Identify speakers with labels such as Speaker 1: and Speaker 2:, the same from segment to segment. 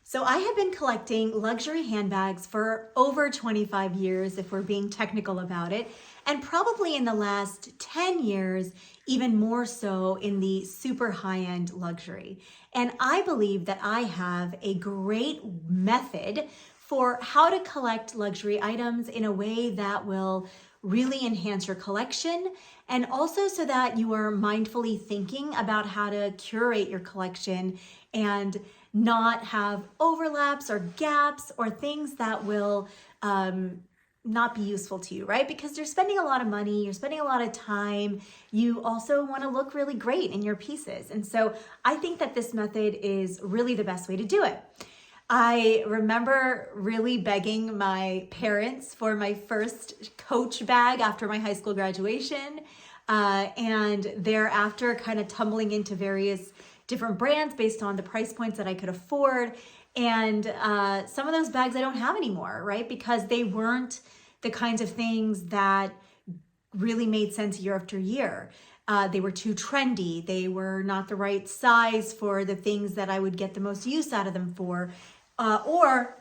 Speaker 1: So I have been collecting luxury handbags for over 25 years, if we're being technical about it, and probably in the last 10 years, even more so in the super high-end luxury. And I believe that I have a great method for how to collect luxury items in a way that will really enhance your collection, and also so that you are mindfully thinking about how to curate your collection and not have overlaps or gaps or things that will not be useful to you, right? Because you're spending a lot of money, you're spending a lot of time, you also want to look really great in your pieces. And so I think that this method is really the best way to do it. I remember really begging my parents for my first Coach bag after my high school graduation, and thereafter kind of tumbling into various different brands based on the price points that I could afford. And some of those bags I don't have anymore, right? Because they weren't the kinds of things that really made sense year after year. They were too trendy. They were not the right size for the things that I would get the most use out of them for. Or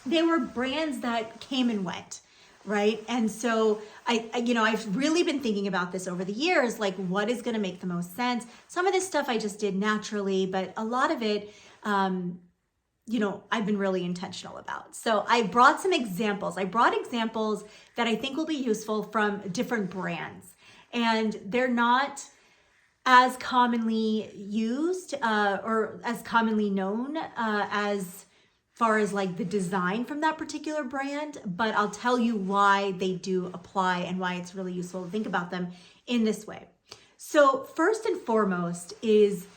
Speaker 1: they were brands that came and went, right? And so I've really been thinking about this over the years, like what is going to make the most sense. Some of this stuff I just did naturally, but a lot of it, I've been really intentional about. So I brought some examples. I brought examples that I think will be useful from different brands, and they're not as commonly used or as commonly known as far as like the design from that particular brand, but I'll tell you why they do apply and why it's really useful to think about them in this way. So first and foremost is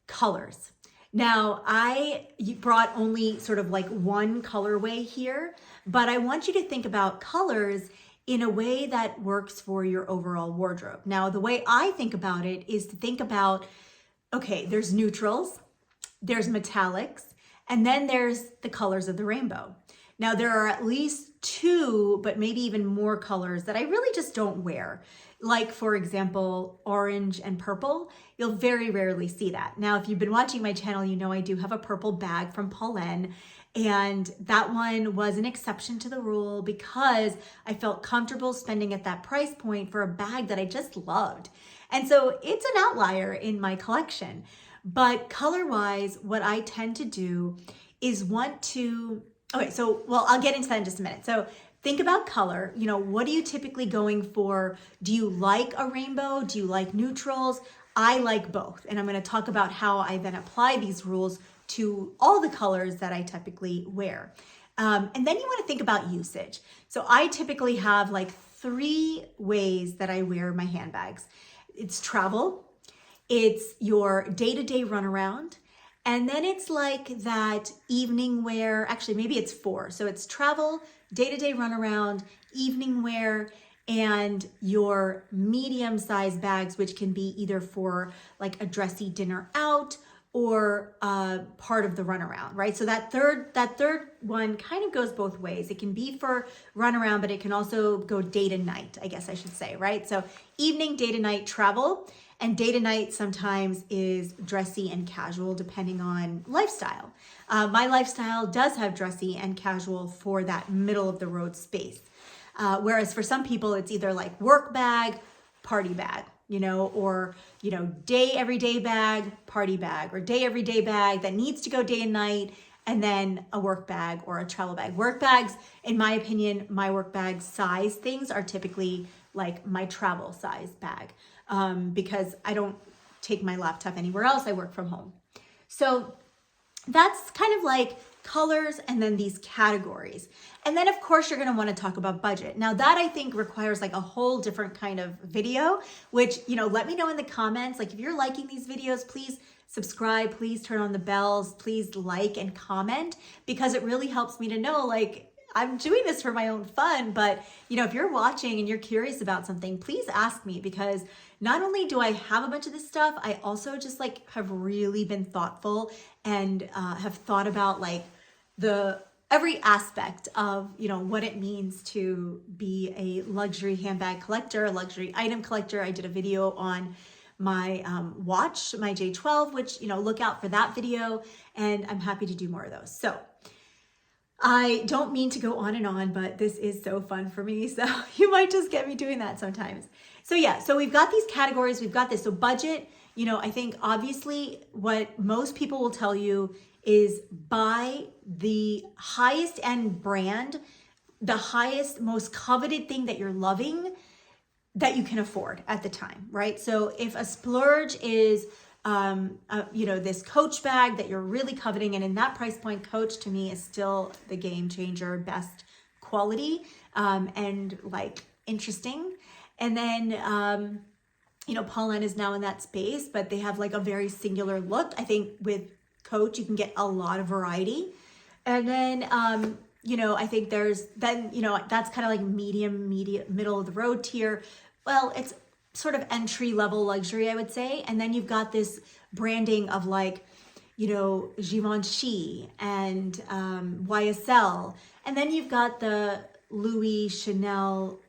Speaker 1: colors. Now, I brought only sort of like one colorway here, but I want you to think about colors in a way that works for your overall wardrobe. Now, the way I think about it is to think about, okay, there's neutrals, there's metallics, and then there's the colors of the rainbow. Now, there are at least two, but maybe even more colors that I really just don't wear. Like, for example, orange and purple. You'll very rarely see that. Now, if you've been watching my channel, you know I do have a purple bag from Pauline, and that one was an exception to the rule because I felt comfortable spending at that price point for a bag that I just loved. And so it's an outlier in my collection. But color-wise, what I tend to do is I'll get into that in just a minute. So think about color. What are you typically going for? Do you like a rainbow? Do you like neutrals? I like both. And I'm going to talk about how I then apply these rules to all the colors that I typically wear. And then you want to think about usage. So I typically have like 3 ways that I wear my handbags. It's travel, it's your day-to-day runaround, and then it's like that evening wear. Actually, maybe it's 4. So it's travel, day-to-day runaround, evening wear, and your medium-sized bags, which can be either for like a dressy dinner out or part of the runaround, right? So that third one kind of goes both ways. It can be for runaround, but it can also go day to night, I guess I should say, right? So evening, day to night travel, and day to night sometimes is dressy and casual depending on lifestyle. My lifestyle does have dressy and casual for that middle of the road space. Whereas for some people, it's either like work bag, party bag, or day everyday bag, party bag, or day everyday bag that needs to go day and night, and then a work bag or a travel bag. Work bags, in my opinion, my work bag size things are typically like my travel size bag, because I don't take my laptop anywhere else. I work from home. So that's kind of like colors and then these categories. And then of course you're going to want to talk about budget. Now that I think requires like a whole different kind of video, which, let me know in the comments. Like if you're liking these videos, please subscribe, please turn on the bells, please like and comment, because it really helps me to know, like, I'm doing this for my own fun, but if you're watching and you're curious about something, please ask me, because not only do I have a bunch of this stuff, I also just like have really been thoughtful and have thought about like every aspect of what it means to be a luxury handbag collector, a luxury item collector. I did a video on my watch, my J12, which, you know, look out for that video, and I'm happy to do more of those. So I don't mean to go on and on, but this is so fun for me. So you might just get me doing that sometimes. So yeah, so we've got these categories, we've got this. So budget, you know, I think obviously what most people will tell you is buy the highest end brand, the highest, most coveted thing that you're loving that you can afford at the time, right? So if a splurge is you know, this Coach bag that you're really coveting, and in that price point, Coach to me is still the game changer, best quality, and like interesting. And then, you know, Paulin is now in that space, but they have like a very singular look. I think with Coach, you can get a lot of variety. And then, you know, I think there's then, you know, that's kind of like medium, middle of the road tier. Well, it's sort of entry level luxury, I would say. And then you've got this branding of like, you know, Givenchy and YSL. And then you've got the Louis, Chanel,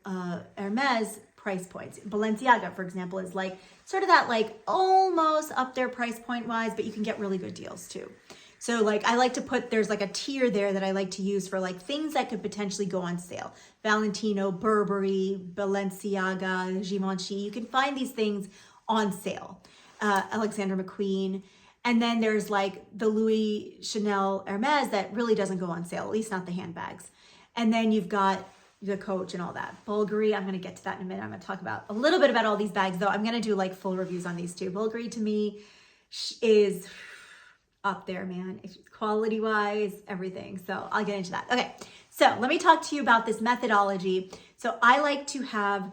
Speaker 1: Hermes price points. Balenciaga, for example, is like sort of that like almost up there price point wise, but you can get really good deals too. So like I like to put, there's like a tier there that I like to use for like things that could potentially go on sale. Valentino, Burberry, Balenciaga, Givenchy. You can find these things on sale. Alexander McQueen. And then there's like the Louis, Chanel, Hermes that really doesn't go on sale, at least not the handbags. And then you've got the Coach and all that. Bulgari, I'm going to get to that in a minute. I'm going to talk about a little bit about all these bags though. I'm going to do like full reviews on these too. Bulgari to me is up there, man, quality wise, everything. So I'll get into that. Okay. So let me talk to you about this methodology. So I like to have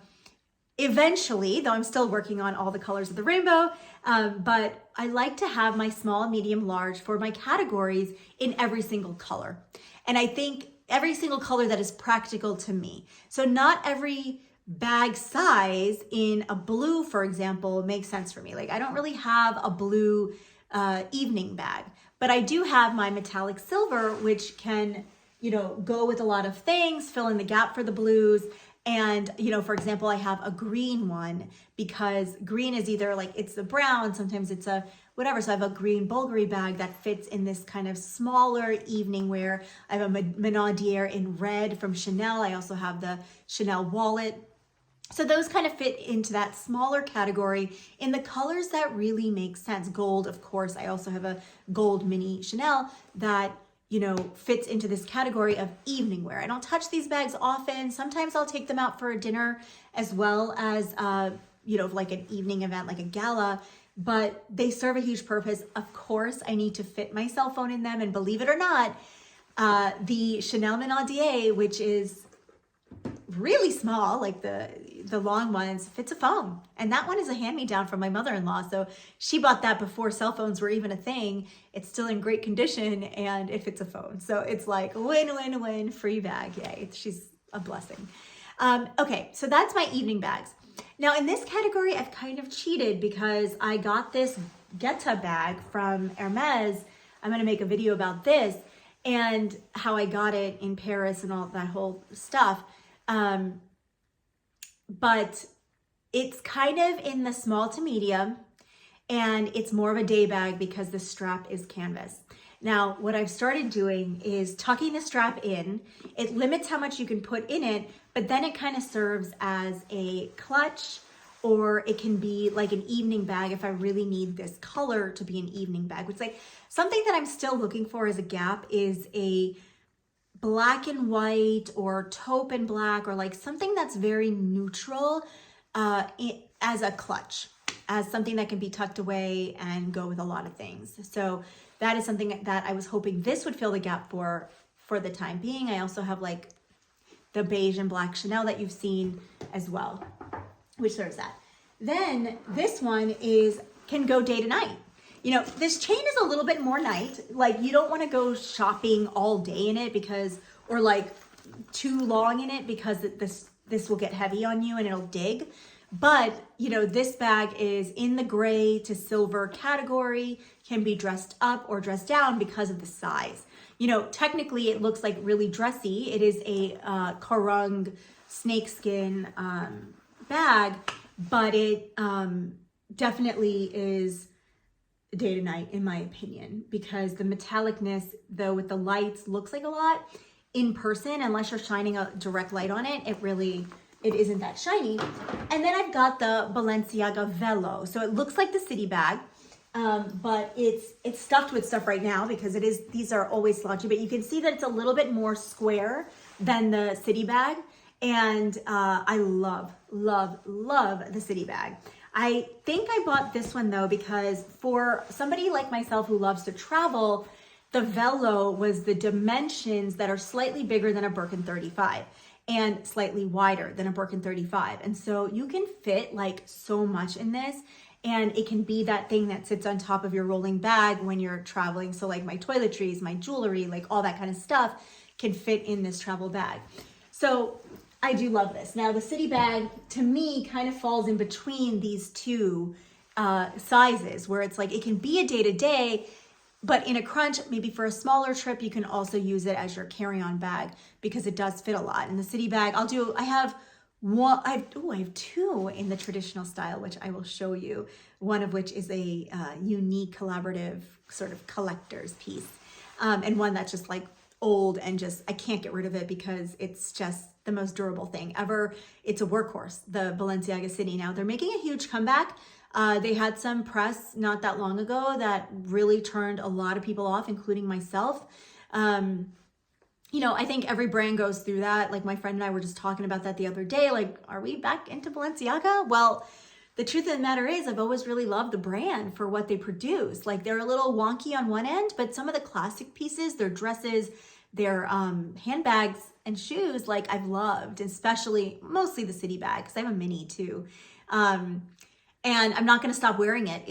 Speaker 1: eventually, though I'm still working on all the colors of the rainbow, but I like to have my small, medium, large for my categories in every single color. And I think every single color that is practical to me. So not every bag size in a blue, for example, makes sense for me. Like I don't really have a blue evening bag, but I do have my metallic silver, which can, you know, go with a lot of things, fill in the gap for the blues. And, you know, for example, I have a green one because green is either like, it's the brown, sometimes it's a whatever. So I have a green Bulgari bag that fits in this kind of smaller evening wear. I have a Menadier in red from Chanel. I also have the Chanel wallet. So those kind of fit into that smaller category in the colors that really make sense. Gold, of course. I also have a gold mini Chanel that, you know, fits into this category of evening wear. I don't touch these bags often. Sometimes I'll take them out for a dinner as well as, you know, like an evening event, like a gala, but they serve a huge purpose. Of course, I need to fit my cell phone in them. And believe it or not, the Chanel Menadier, which is really small, like the long ones, fits a phone. And that one is a hand-me-down from my mother-in-law. So she bought that before cell phones were even a thing. It's still in great condition and it fits a phone. So it's like win, win, win, free bag. Yay. She's a blessing. Okay. So that's my evening bags. Now in this category, I've kind of cheated because I got this Guetta bag from Hermes. I'm going to make a video about this and how I got it in Paris and all that whole stuff. But it's kind of in the small to medium and it's more of a day bag because the strap is canvas. Now, what I've started doing is tucking the strap in. It limits how much you can put in it, but then it kind of serves as a clutch, or it can be like an evening bag if I really need this color to be an evening bag, which is like something that I'm still looking for as a gap is a black and white or taupe and black, or like something that's very neutral as a clutch, as something that can be tucked away and go with a lot of things. So that is something that I was hoping this would fill the gap for the time being. I also have like the beige and black Chanel that you've seen as well, which serves that. Then this one can go day to night. You know, this chain is a little bit more night. Like you don't want to go shopping all day in it or like too long in it because this will get heavy on you and it'll dig. But, you know, this bag is in the gray to silver category, can be dressed up or dressed down because of the size. You know, technically it looks like really dressy. It is a Karung snakeskin bag, but definitely is day to night in my opinion, because the metallicness, though with the lights looks like a lot, in person, unless you're shining a direct light on it, it isn't that shiny. And then I've got the Balenciaga Velo. So it looks like the city bag, but it's stuffed with stuff right now because these are always slouchy, but you can see that it's a little bit more square than the city bag. And I love, love, love the city bag. I think I bought this one though, because for somebody like myself who loves to travel, the Velo was the dimensions that are slightly bigger than a Birkin 35 and slightly wider than a Birkin 35. And so you can fit like so much in this, and it can be that thing that sits on top of your rolling bag when you're traveling. So like my toiletries, my jewelry, like all that kind of stuff can fit in this travel bag. So I do love this. Now the city bag to me kind of falls in between these two sizes, where it's like it can be a day-to-day, but in a crunch, maybe for a smaller trip, you can also use it as your carry-on bag because it does fit a lot. And the city bag, I have two in the traditional style, which I will show you. One of which is a unique collaborative sort of collector's piece. And one that's just like old and just, I can't get rid of it because it's just the most durable thing ever. It's a workhorse, the Balenciaga City. Now they're making a huge comeback. They had some press not that long ago that really turned a lot of people off, including myself. You know, I think every brand goes through that. Like my friend and I were just talking about that the other day. Like, are we back into Balenciaga? Well, the truth of the matter is I've always really loved the brand for what they produce. Like they're a little wonky on one end, but some of the classic pieces, their dresses, their handbags and shoes, like I've loved, especially mostly the city bag because I have a mini too. And I'm not going to stop wearing it.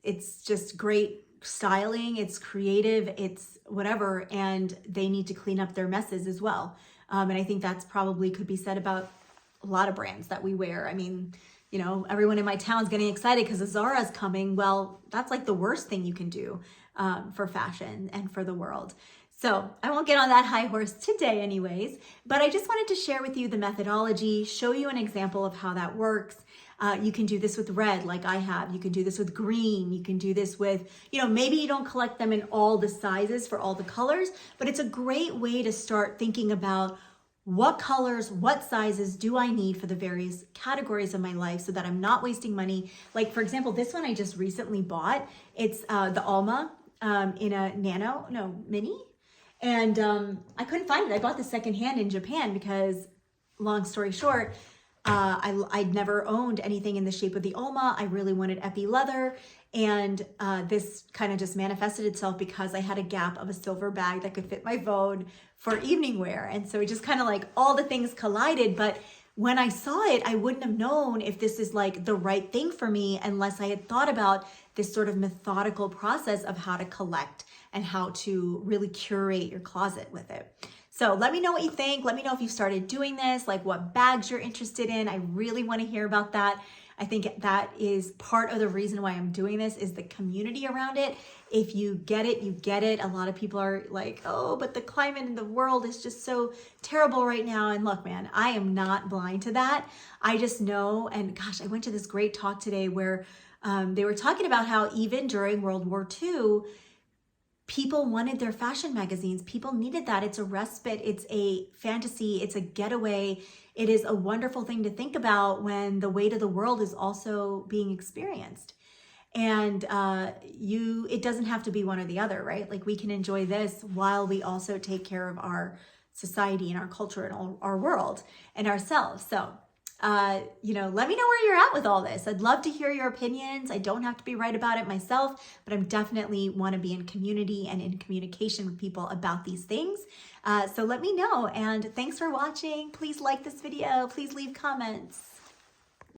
Speaker 1: It's just great styling. It's creative. It's whatever. And they need to clean up their messes as well. And I think that's probably could be said about a lot of brands that we wear. I mean, you know, everyone in my town's getting excited because Zara's coming. Well, that's like the worst thing you can do for fashion and for the world. So I won't get on that high horse today anyways, but I just wanted to share with you the methodology, show you an example of how that works. You can do this with red like I have. You can do this with green. You can do this with, you know, maybe you don't collect them in all the sizes for all the colors, but it's a great way to start thinking about what colors, what sizes do I need for the various categories of my life so that I'm not wasting money. Like for example, this one I just recently bought. It's the Alma in a mini. And I couldn't find it. I bought the secondhand in Japan because, long story short, I'd never owned anything in the shape of the Alma. I really wanted epi leather. And this kind of just manifested itself because I had a gap of a silver bag that could fit my phone for evening wear. And so it just kind of like all the things collided. But when I saw it, I wouldn't have known if this is like the right thing for me unless I had thought about this sort of methodical process of how to collect and how to really curate your closet with it. So let me know what you think. Let me know if you started doing this, like what bags you're interested in. I really want to hear about that. I think that is part of the reason why I'm doing this is the community around it. If you get it, you get it. A lot of people are like, oh, but the climate in the world is just so terrible right now. And look, man, I am not blind to that. I just know, and gosh, I went to this great talk today where they were talking about how even during World War II, people wanted their fashion magazines. People needed that. It's a respite. It's a fantasy. It's a getaway. It is a wonderful thing to think about when the weight of the world is also being experienced. And it doesn't have to be one or the other, right? Like we can enjoy this while we also take care of our society and our culture and our world and ourselves. So let me know where you're at with all this. I'd love to hear your opinions. I don't have to be right about it myself, but I'm definitely want to be in community and in communication with people about these things. So let me know. And thanks for watching. Please like this video. Please leave comments.